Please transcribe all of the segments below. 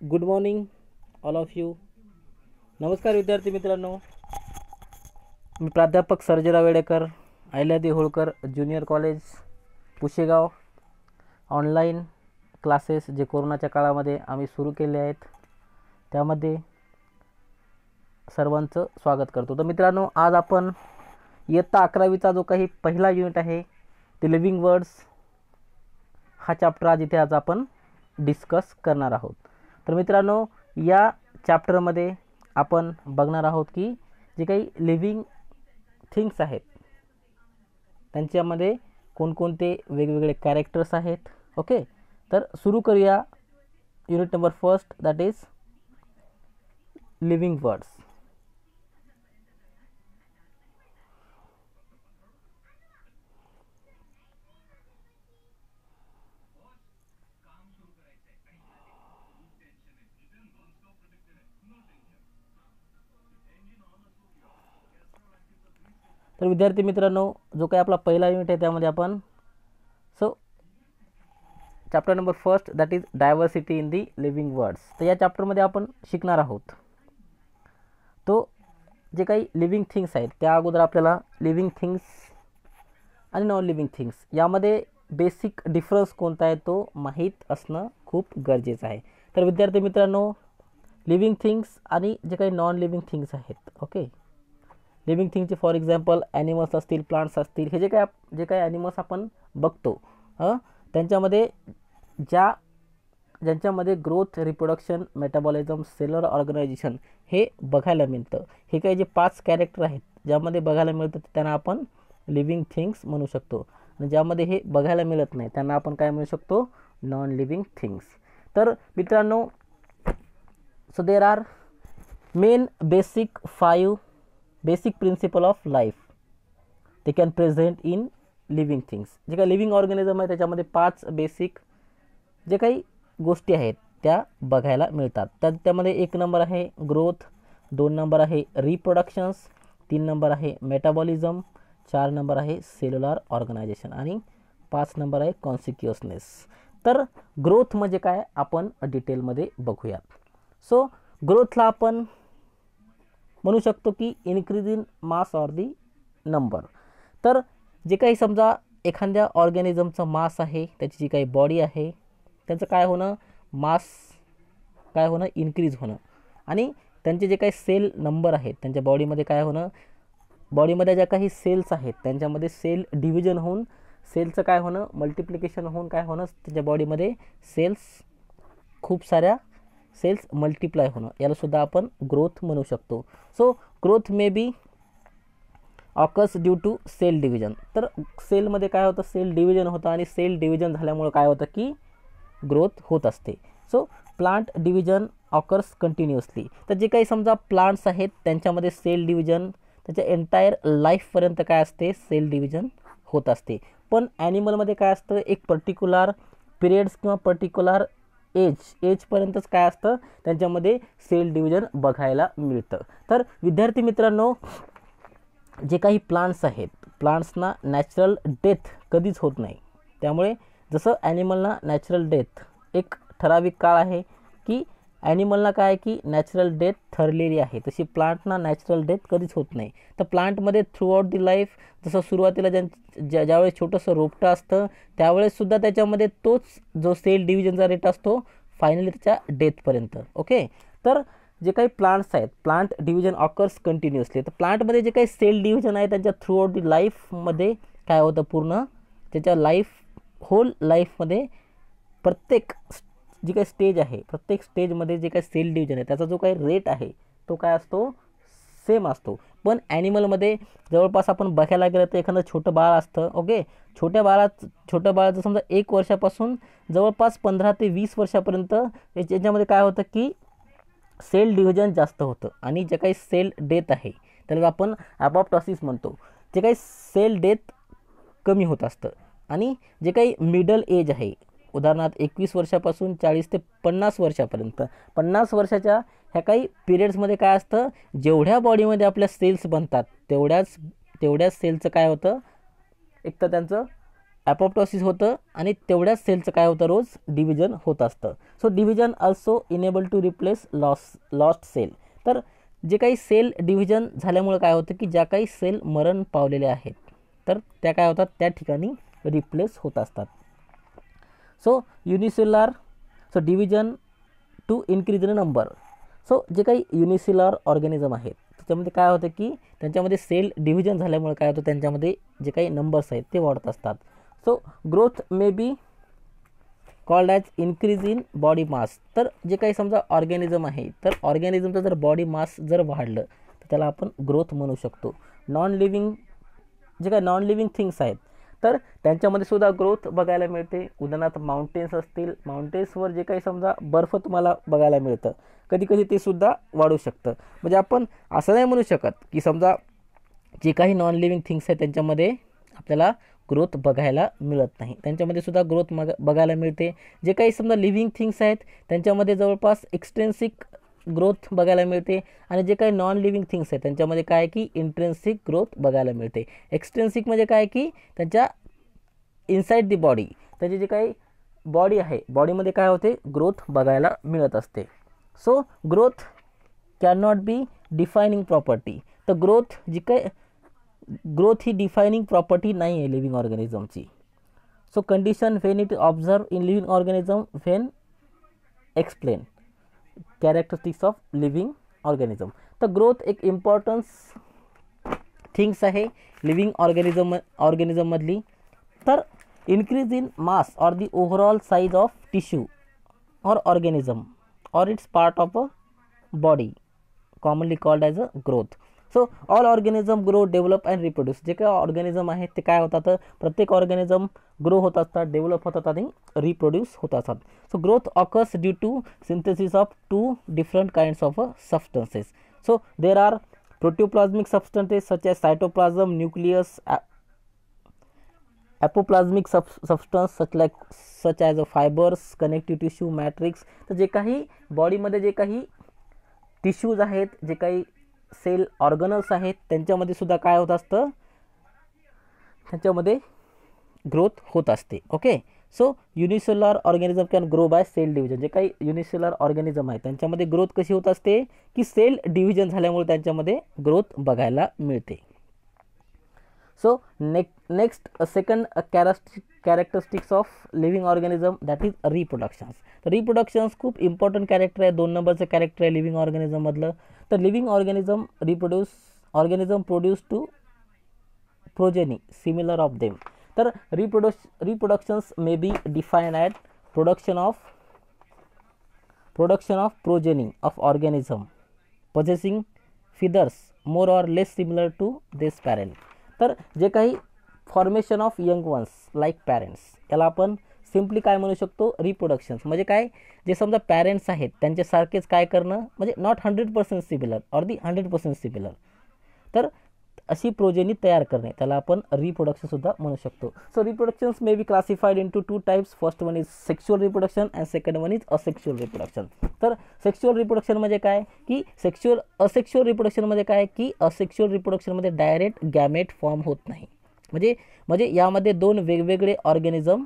Good morning all of you. नमस्कार विद्यार्थी मित्रांनो. मी प्राध्यापक Sarjerao Vedekar, Ahilyadevi Holkar junior college Pusegaon. Online classes जे कोरोनाच्या काळामध्ये आम्ही सुरू केले आहेत त्यामध्ये सर्वांचं स्वागत करतो. तर मित्रांनो, आज आपण इयत्ता 11वीचा जो काही पहिला युनिट आहे ते लिव्हिंग वर्ड्स हा चॅप्टर आज आपण डिस्कस करणार आहोत. तर मित्रांनो, या चॅप्टरमध्ये आपण बघणार आहोत की जे काही लिव्हिंग थिंग्स आहेत त्यांच्यामध्ये कोणकोणते वेगवेगळे कॅरेक्टर्स आहेत. ओके, तर सुरू करूया unit number first, that is living words. तर विद्यार्थी मित्रांनो, जो काही आपला पहिला युनिट आहे त्यामध्ये आपण chapter number first that is diversity in the living words. तर या चॅप्टरमध्ये आपण शिकणार आहोत तो जे काही लिव्हिंग थिंग्स आहेत त्या अगोदर आपल्याला लिव्हिंग थिंग्स आणि नॉन लिव्हिंग थिंग्स यामध्ये बेसिक डिफरन्स कोणता आहे तो माहीत असणं खूप गरजेचं आहे. तर विद्यार्थी मित्रांनो, लिव्हिंग थिंग्स आणि जे काही नॉन लिव्हिंग थिंग्स आहेत, ओके, लिव्हिंग थिंगचे फॉर एक्झाम्पल ॲनिमल्स असतील, प्लांट्स असतील, हे जे काही ॲनिमल्स आपण बघतो त्यांच्यामध्ये ज्यांच्यामध्ये growth, reproduction, metabolism, cellular organisation हे बघायला मिळतं. हे काही जे 5 कॅरेक्टर आहेत ज्यामध्ये बघायला मिळतं त्यांना आपण लिव्हिंग थिंग्स म्हणू शकतो. आणि ज्यामध्ये हे बघायला मिळत नाही त्यांना आपण काय म्हणू शकतो, नॉन लिव्हिंग थिंग्स. तर मित्रांनो, so there are main basic 5 basic principle of life ते can present in living things. जे काही लिव्हिंग ऑर्गॅनिझम आहे त्याच्यामध्ये 5 बेसिक जे काही गोष्टी आहेत त्या बघायला मिळतात. त्यामध्ये 1 नंबर आहे ग्रोथ, 2 नंबर आहे रिप्रोडक्शन्स, 3 नंबर आहे मेटाबॉलिझम, 4 नंबर आहे सेल्युलर ऑर्गनायझेशन आणि 5 नंबर आहे कॉन्सिक्युअसनेस. तर ग्रोथ म्हणजे काय आपण डिटेलमध्ये बघूयात. सो ग्रोथला आपण म्हणू शकतो की increase in mass or the number. तर जे काही समजा एखाद्या ऑर्गॅनिझमचं मास आहे, त्याची जी काही बॉडी आहे त्यांचं काय होणं, मास काय होणं, इन्क्रीज होणं. आणि त्यांचे जे काही सेल नंबर आहेत त्यांच्या बॉडीमध्ये काय होणं, बॉडीमध्ये ज्या काही सेल्स आहेत त्यांच्यामध्ये सेल डिव्हिजन होऊन सेलचं काय होणं, मल्टिप्लिकेशन होऊन काय होणं, त्याच्या बॉडीमध्ये खूप साऱ्या सेल्स मल्टिप्लाय होणं, यालासुद्धा आपण ग्रोथ म्हणू शकतो. So growth may be occurs due to cell division. तर सेलमध्ये काय होतं, सेल डिव्हिजन होतं आणि सेल डिव्हिजन झाल्यामुळे काय होतं की ग्रोथ होत असते. So plant division occurs continuously. तर जे काही समजा प्लांट्स आहेत त्यांच्यामध्ये सेल डिव्हिजन त्याच्या एंटायर लाईफपर्यंत काय असते, सेल डिव्हिजन होत असते. पण ॲनिमलमध्ये काय असतं, एक पर्टिक्युलर पिरियड्स किंवा पर्टिक्युलर एजपर्यंतच काय असतं त्यांच्यामध्ये सेल डिव्हिजन बघायला मिळतं. तर विद्यार्थी मित्रांनो, जे काही प्लांट्स आहेत प्लांट्सना नॅचरल डेथ कधीच होत नाही. त्यामुळे जसं ॲनिमलना नॅचरल डेथ एक ठराविक काळ आहे की ॲनिमलला काय आहे की नॅचरल डेथ ठरलेली आहे, तशी प्लांटना नॅचरल डेथ कधीच होत नाही. तर प्लांटमध्ये थ्रू आउट दी लाईफ जसं सुरुवातीला ज्यावेळेस छोटंसं रोपटं असतं त्यावेळेससुद्धा त्याच्यामध्ये तोच जो सेल डिव्हिजनचा रेट असतो फायनली त्याच्या डेथपर्यंत. ओके, तर जे काही प्लांट्स आहेत प्लांट डिव्हिजन ऑकर्स कंटिन्युअसली. तर प्लांटमध्ये जे काही सेल डिव्हिजन आहे त्यांच्या थ्रू आउट दी लाईफमध्ये काय होतं, पूर्ण त्याच्या होल लाईफमध्ये प्रत्येक जी काही स्टेज आहे प्रत्येक स्टेजमध्ये जे काही सेल डिव्हिजन आहे त्याचा जो काही रेट आहे तो काय असतो, सेम असतो. पण ॲनिमलमध्ये जवळपास आपण बघायला गेलं तर एखादं छोटं बाळ असतं. ओके, छोट्या बाळाचं समजा 1 वर्षापासून जवळपास 15 ते 20 वर्षापर्यंत याच्यामध्ये काय होतं की सेल डिव्हिजन जास्त होतं आणि जे काही सेल डेथ आहे त्याला आपण ॲपॉप्टॉसिस म्हणतो. जे काही सेल डेथ कमी होत असतं आणि जे काही मिडल एज आहे उदाहरणार्थ 21 वर्षापासून 40 ते 50 वर्षापर्यंत 50 वर्षाच्या ह्या काही पिरियड्समध्ये काय असतं, जेवढ्या बॉडीमध्ये आपल्या सेल्स बनतात तेवढ्याच सेलचं काय होतं, एक तर त्यांचं ॲपोप्टॉसिस होतं आणि तेवढ्याच सेलचं काय होतं रोज डिव्हिजन होत असतं. So division also enable to replace lost cell. तर जे काही सेल डिव्हिजन झाल्यामुळे काय होतं की ज्या काही सेल मरण पावलेले आहेत तर त्या काय होतात त्या ठिकाणी रिप्लेस होत असतात. So unicellular so division to increase the number. So जे काही युनिसेल्युलर ऑर्गॅनिझम आहेत त्याच्यामध्ये काय होतं की त्यांच्यामध्ये सेल डिव्हिजन झाल्यामुळे काय होतं त्यांच्यामध्ये जे काही नंबर्स आहेत ते वाढत असतात. So growth may be called as increase in body mass. तर जे काही समजा ऑर्गॅनिझम आहे तर ऑर्गॅनिझमचं जर बॉडी मास जर वाढलं तर त्याला आपण ग्रोथ म्हणू शकतो. जे काही नॉन लिव्हिंग थिंग्स आहेत तर त्यांच्यामध्ये सुद्धा ग्रोथ बघायला मिळते. उदाहरणार्थ माउंटेन्स असतील, माउंटेन्सवर जे काही समजा बर्फ तुम्हाला बघायला मिळतं कधी कधी ते सुद्धा वाढू शकतं. म्हणजे आपण असं नाही म्हणू शकत की समजा जे काही नॉन लिव्हिंग थिंग्स आहेत त्यांच्यामध्ये आपल्याला ग्रोथ बघायला मिळत नाही, त्यांच्यामध्ये सुद्धा ग्रोथ बघायला मिळते. जे काही समजा लिव्हिंग थिंग्स आहेत त्यांच्यामध्ये जवळपास एक्सट्रेन्सिक ग्रोथ बघायला मिळते आणि जे काही नॉन लिव्हिंग थिंग्स आहेत त्यांच्यामध्ये काय की इंट्रेन्सिक ग्रोथ बघायला मिळते. एक्सट्रेन्सिक म्हणजे काय की त्यांच्या इनसाइड दी बॉडी त्याची जे काही बॉडी आहे बॉडीमध्ये काय होते ग्रोथ बघायला मिळत असते. So growth can not be defining property. तर ग्रोथ ही डिफायनिंग प्रॉपर्टी नाही आहे लिव्हिंग ऑर्गॅनिझमची. So condition when it observe in living organism when explain characteristics of living organism. तर ग्रोथ एक इम्पॉर्टन्स थिंग्स आहे लिव्हिंग ऑर्गॅनिझममधली. तर increase in mass or the overall size of tissue or organism or its part of a body commonly called as a growth. So all organism grow develop and reproduce. जे काही organism आहेत ते काय होतात प्रत्येक organism grow होत असतात, develop होतात आणि रिप्रोड्यूस होत असतात. So growth occurs due to synthesis of two different kinds of substances. So there are protoplasmic substances such as cytoplasm, nucleus, apoplasmic substance such as a fibres, connective tissue, matrix. तर जे काही बॉडीमध्ये जे काही tissues आहेत, जे काही sale organelles आहेत त्यांच्यामध्ये सुद्धा काय होत असतं त्यांच्यामध्ये ग्रोथ होत असते. Okay. So unicellular organism can grow by cell division. जे काही युनिसेल्युलर ऑर्गॅनिझम आहे त्यांच्यामध्ये ग्रोथ कशी होत असते की सेल डिव्हिजन झाल्यामुळे त्यांच्यामध्ये ग्रोथ बघायला मिळते. So next second characteristics of living organism that is reproductions. तर रिप्रोडक्शन्स खूप इम्पॉर्टंट कॅरेक्टर आहे, 2 नंबरचं कॅरेक्टर आहे लिव्हिंग ऑर्गॅनिझममधलं. तर living organism produce to progeny similar of them. तर reproductions may be defined at production of progeny of organism possessing feathers more or less similar to this parent. तर जे काही formation of young ones like parents याला आपण simply काय म्हणू शकतो रिप्रोडक्शन्स. म्हणजे काय जे समजा पॅरेंट्स आहेत त्यांच्यासारखेच काय करणं म्हणजे not 100% similar or the 100% similar. तर अशी प्रोजेनी तयार करणे त्याला आपण रिप्रोडक्शनसुद्धा म्हणू शकतो. So reproductions may be classified into 2 types. First one is sexual reproduction and second one is asexual reproduction. तर सेक्शुअल रिप्रोडक्शन म्हणजे काय की असेक्शुअल रिप्रोडक्शनमध्ये काय की असेक्शुअल रिप्रोडक्शनमध्ये डायरेक्ट गॅमेट फॉर्म होत नाही. म्हणजे यामध्ये 2 वेगवेगळे ऑर्गॅनिझम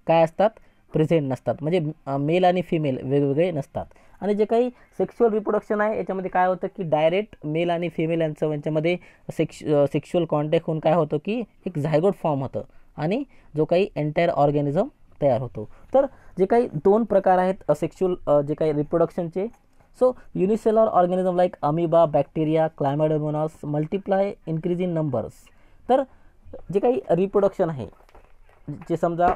काय असतात प्रेझेंट नसतात. म्हणजे मेल आणि फिमेल वेगवेगळे नसतात. आणि जे काही सेक्शुअल रिप्रोडक्शन आहे याच्यामध्ये काय होतं की डायरेक्ट मेल आणि फिमेल यांच्यामध्ये सेक्शुअल कॉन्टॅक्ट होऊन काय होतं की एक झायगोट फॉर्म होतं आणि जो काही एंटायर ऑर्गॅनिझम तयार होतो. तर जे काही 2 प्रकार आहेत असेक्शुअल जे काही रिप्रोडक्शनचे. So unicellular organism like amoeba, bacteria, chlamydomonas multiply increase in numbers. तर जे काही रिप्रोडक्शन आहे जे समजा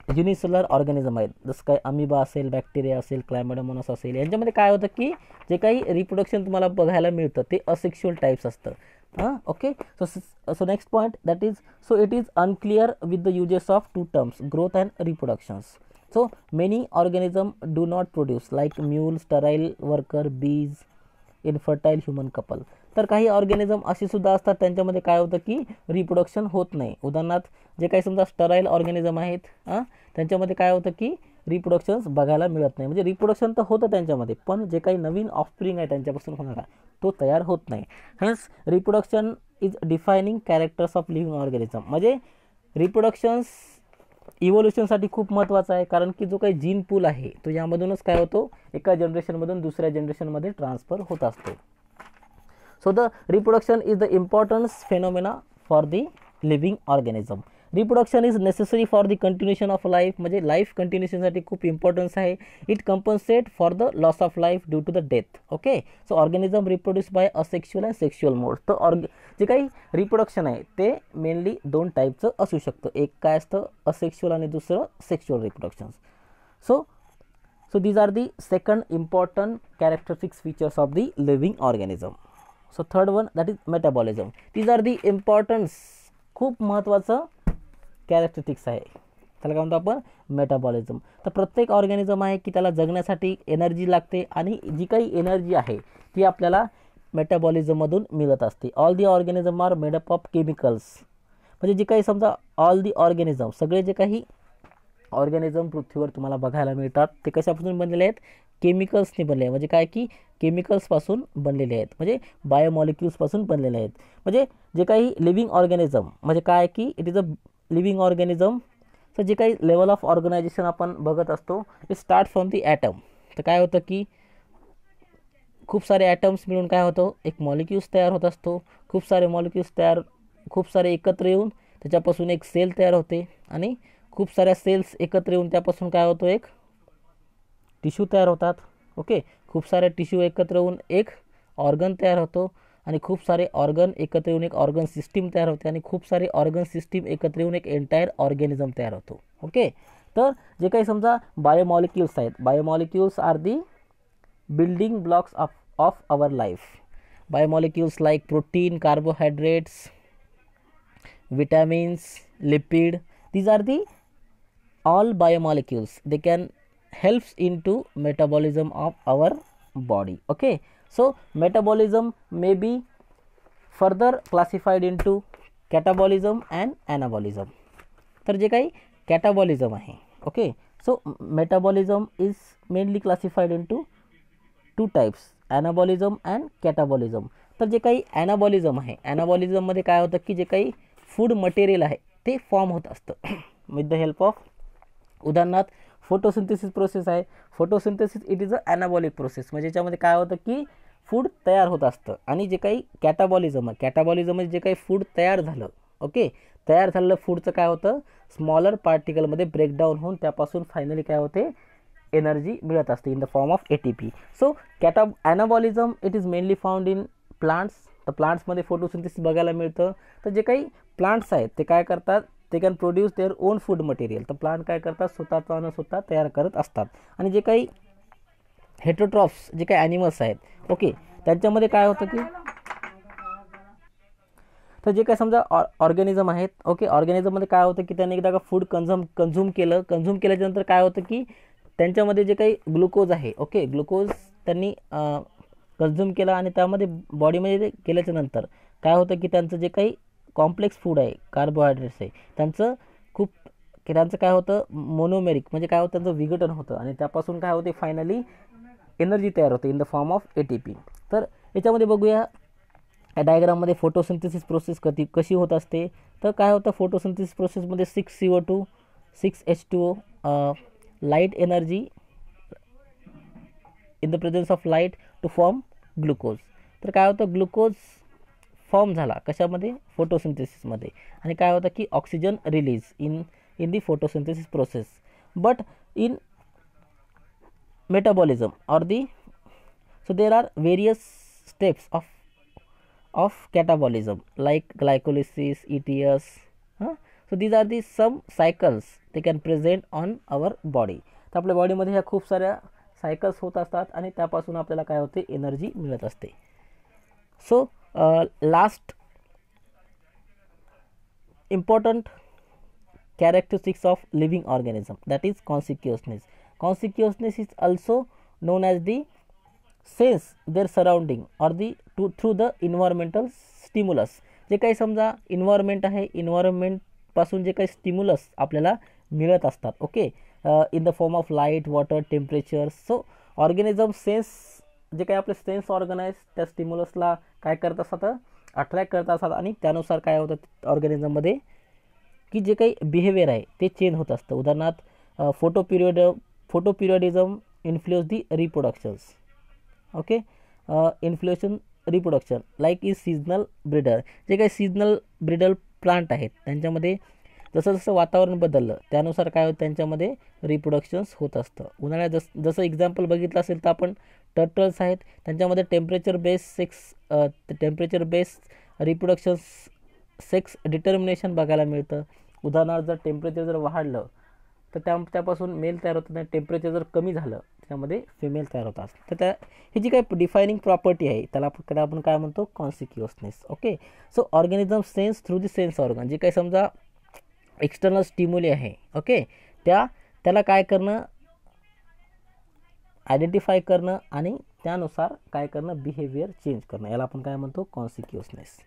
युनिसेल्युलर ऑर्गॅनिझम आहेत जसं काही अमिबा असेल, बॅक्टेरिया असेल, क्लायमॅडोमोनास असेल यांच्यामध्ये काय होतं की जे काही रिप्रोडक्शन तुम्हाला बघायला मिळतं ते असेक्शुअल टाईप्स असतं. Okay. So next point that is so it is unclear with the uses of 2 terms growth and reproductions. So many organism do not produce like mule, sterile worker, bees, infertile human couple. तर काही organism असे सुद्धा असतात त्यांच्यामध्ये काय होतं की reproduction होत नाही. उदाहरणार्थ जे काही समजा स्टराईल ऑर्गॅनिझम आहेत त्यांच्यामध्ये काय होतं की रिप्रोडक्शन्स बघायला मिळत नाही. म्हणजे रिप्रोडक्शन तर होतं त्यांच्यामध्ये पण जे काही नवीन ऑफस्प्रिंग आहे त्यांच्यापासून होणारा तो तयार होत नाही. Hence reproduction is defining characters of living organism. म्हणजे रिप्रोडक्शन्स इव्होल्युशनसाठी खूप महत्त्वाचं आहे, कारण की जो काही जीन पूल आहे तो यामधूनच काय होतो, एका जनरेशनमधून दुसऱ्या जनरेशनमध्ये ट्रान्सफर होत असतो. So the reproduction is the importance phenomena for the living organism. Reproduction is necessary for the continuation of life. म्हणजे लाईफ कंटिन्युएशनसाठी खूप इम्पॉर्टन्स आहे. It compensate for the loss of life due to the death. Okay, so organism reproduce by asexual and sexual mode. तर जे काही reproduction आहे ते mainly दोन टाईपचं असू शकतं. एक काय असतं असेक्शुअल आणि दुसरं sexual reproduction. So these are the second important characteristics features of the living organism. So third one that is metabolism. These are the importance, खूप महत्त्वाचं कॅरेक्टरिस्टिक्स आहे, त्याला काय म्हणतो आपण मेटाबॉलिझम. तर प्रत्येक ऑर्गॅनिझम आहे की त्याला जगण्यासाठी एनर्जी लागते आणि जी काही एनर्जी आहे ती आपल्याला मेटाबॉलिझममधून मिळत असते. All the organism are made up of chemicals. म्हणजे जे काही समजा ऑल दी ऑर्गॅनिझम, सगळे जे काही ऑर्गॅनिझम पृथ्वीवर तुम्हाला बघायला मिळतात ते कशापासून बनलेले आहेत, केमिकल्सने बनले आहे. म्हणजे काय की केमिकल्सपासून बनलेले आहेत, म्हणजे बायोमॉलिक्युल्सपासून बनलेले आहेत. म्हणजे जे काही लिव्हिंग ऑर्गॅनिझम म्हणजे काय की it is a living organism. तर जे काही लेवल ऑफ ऑर्गनायझेशन आपण बघत असतो ते स्टार्ट फ्रॉम दी ॲटम. तर काय होतं की खूप सारे ॲटम्स मिळून काय होतं, एक मॉलिक्युल्स तयार होत असतो. खूप सारे एकत्र येऊन त्याच्यापासून एक सेल तयार होते आणि खूप साऱ्या सेल्स एकत्र येऊन त्यापासून काय होतो, एक टिश्यू तयार होतात. ओके, खूप सारे टिश्यू एकत्र येऊन एक ऑर्गन तयार होतो आणि खूप सारे ऑर्गन एकत्र येऊन एक ऑर्गन सिस्टीम तयार होते आणि खूप सारे ऑर्गन सिस्टीम एकत्र येऊन एक एंटायर ऑर्गॅनिझम तयार होतो. ओके, तर जे काही समजा बायोमॉलिक्युल्स आहेत, biomolecules are the building blocks of our life. Biomolecules like protein, carbohydrates, vitamins, lipid, these are the all biomolecules. They can helps into metabolism of our body. Okay, so metabolism may be further classified into catabolism and anabolism. तर जे काही catabolism आहे, okay, so metabolism is mainly classified into two types, anabolism and catabolism. तर जे काही ॲनाबॉलिझम आहे, ॲनाबॉलिझममध्ये काय होतं की जे काही फूड मटेरियल आहे ते फॉर्म होत असतं विथ द हेल्प ऑफ, उदाहरणार्थ फोटोसिंथेसिस प्रोसेस आहे. Photosynthesis it is a anabolic process. म्हणजे याच्यामध्ये काय होतं की फूड तयार होत असतं. आणि जे काही कॅटाबॉलिझम आहे, कॅटाबॉलिझममध्ये जे काही फूड तयार झालं, ओके, तयार झालेलं फूडचं काय होतं, स्मॉलर पार्टिकलमध्ये ब्रेकडाऊन होऊन त्यापासून फायनली काय होते, एनर्जी मिळत असते in the form of ATP. So anabolism it is mainly found in plants. तर प्लांट्समध्ये फोटोसिंथेसिस बघायला मिळतं. तर जे काही प्लांट्स आहेत ते काय करतात, ते can produce their own food material. तर प्लांट काय करतात, स्वतःचं अन्न स्वतः तयार करत असतात. आणि जे काही हेटरोट्रॉफ्स, जे काही ॲनिमल्स आहेत, ओके, त्यांच्यामध्ये काय होतं की, तर जे काही समजा ऑर्गॅनिझम आहेत, ओके, ऑर्गॅनिझममध्ये काय होतं की त्यांनी एकदा का फूड कंझ्युम केल्याच्यानंतर काय होतं की त्यांच्यामध्ये जे काही ग्लुकोज आहे, ओके, ग्लुकोज त्यांनी कंझ्युम केला आणि त्यामध्ये बॉडीमध्ये केल्याच्यानंतर काय होतं की त्यांचं जे काही कॉम्प्लेक्स फूड आहे, कार्बोहायड्रेट्स आहे, त्यांचं काय होतं, मोनोमेरिक म्हणजे काय होतं, त्यांचं विघटन होतं आणि त्यापासून काय होते, फायनली एनर्जी तयार होते in the form of ATP. तर याच्यामध्ये बघूया या डायग्राममध्ये फोटोसिंथेसिस प्रोसेस कशी होत असते. तर काय होतं, फोटोसिंथेसिस प्रोसेसमध्ये 6CO2 6H2O, light energy in the presence of light to form glucose. तर काय होतं, ग्लुकोज फॉर्म झाला कशामध्ये, फोटोसिंथेसिसमध्ये, आणि काय होतं की oxygen release in the photosynthesis process. But in metabolism or the, so there R various steps of catabolism like glycolysis, ETS. So these are the some cycles they can present on our body. तर आपल्या बॉडीमध्ये ह्या खूप साऱ्या cycles होत असतात आणि त्यापासून आपल्याला काय होते, एनर्जी मिळत असते. So last important characteristics of living organism, that is consequousness. Consequousness is also known as the sense their surrounding or the through the environmental stimulus. जे काही समजा इन्व्हायरमेंट आहे, इन्व्हायरमेंटपासून जे काही स्टिम्युलस आपल्याला मिळत असतात, okay, in the form of light, water, temperature. So organism sense, जे काही आपले सेन्स ऑर्गन आहेत त्या स्टिम्युलसला काय करत असतात, अट्रॅक्ट करत असतात आणि त्यानुसार काय होतं ऑर्गॅनिझममध्ये की जे काही बिहेवियर आहे ते चेंज होत असतं. उदाहरणार्थ photoperiodism influence the reproductions. Okay, influence reproduction like is seasonal breeder. जे काही सीजनल ब्रीडर प्लांट आहेत त्यांच्यामध्ये जसं जसं वातावरण बदललं त्यानुसार काय होतं त्यांच्यामध्ये रिप्रोडक्शन्स होत असतं. उन्हाळ्यात जसं एक्झाम्पल बघितलं असेल तर आपण टर्टल्स आहेत त्यांच्यामध्ये टेम्परेचर बेस रिप्रोडक्शन्स सेक्स डिटर्मिनेशन बघायला मिळतं. उदाहरणार्थ जर टेम्परेचर जर वाढलं तर त्यापासून मेल तयार होतं नाही, टेम्परेचर जर कमी झालं त्यामध्ये फिमेल तयार होतात. तर ही जी काही डिफायनिंग प्रॉपर्टी आहे त्याला आपण काय म्हणतो consciousness. Okay, so organism sense through the sense organ. जे काही समजा एक्सटर्नल स्टिम्युली आहे ओके त्याला काय करणं आयडेंटिफाय करणं आणि त्यानुसार काय करणं बिहेवियर चेंज करणं, याला आपण काय म्हणतो कॉन्सिक्युअसनेस.